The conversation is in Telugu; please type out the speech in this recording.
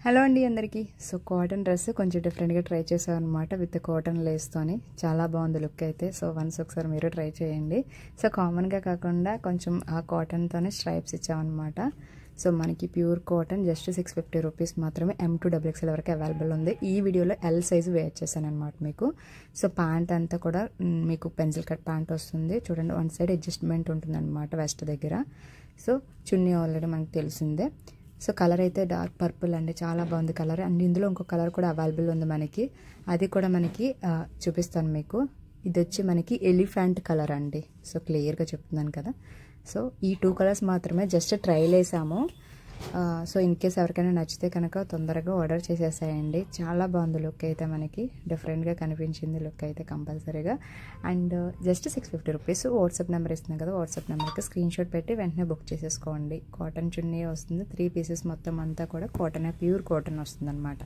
హలో అండి అందరికీ. సో కాటన్ డ్రెస్ కొంచెం డిఫరెంట్గా ట్రై చేసాం అనమాట విత్ కాటన్ లేస్తోని. చాలా బాగుంది లుక్ అయితే. సో వన్స్ ఒకసారి మీరు ట్రై చేయండి. సో కామన్గా కాకుండా కొంచెం ఆ కాటన్తోనే స్ట్రైప్స్ ఇచ్చామన్నమాట. సో మనకి ప్యూర్ కాటన్ జస్ట్ 650 రూపీస్ మాత్రమే. M2XXL వరకు అవైలబుల్ ఉంది. ఈ వీడియోలో L సైజు వేర్ చేశాను అనమాట మీకు. సో ప్యాంట్ అంతా కూడా మీకు పెన్సిల్ కట్ ప్యాంట్ వస్తుంది. చూడండి, వన్ సైడ్ అడ్జస్ట్మెంట్ ఉంటుంది అనమాట వెస్ట్ దగ్గర. సో చున్నీ ఆల్రెడీ మనకు తెలిసిందే. సో కలర్ అయితే డార్క్ పర్పుల్ అండి, చాలా బాగుంది కలర్. అండ్ ఇందులో ఇంకో కలర్ కూడా అవైలబుల్ ఉంది మనకి, అది కూడా మనకి చూపిస్తాను మీకు. ఇది వచ్చి మనకి ఎలిఫెంట్ కలర్ అండి. సో క్లియర్గా చెప్తున్నాను కదా. సో ఈ 2 కలర్స్ మాత్రమే జస్ట్ ట్రైల్ వేసాము. సో ఇన్ కేస్ ఎవరికైనా నచ్చితే కనుక తొందరగా ఆర్డర్ చేసేసాయండి. చాలా బాగుంది లుక్ అయితే, మనకి డిఫరెంట్గా కనిపించింది లుక్ అయితే కంపల్సరీగా. And just 650 rupees. WhatsApp number ఇస్తున్నాను కదా, వాట్సాప్ నెంబర్కి స్క్రీన్ షాట్ పెట్టి వెంటనే బుక్ చేసేసుకోండి. కాటన్ చున్నీ వస్తుంది, 3 పీసెస్ మొత్తం అంతా కూడా కాటన్, ప్యూర్ కాటన్ వస్తుంది అనమాట.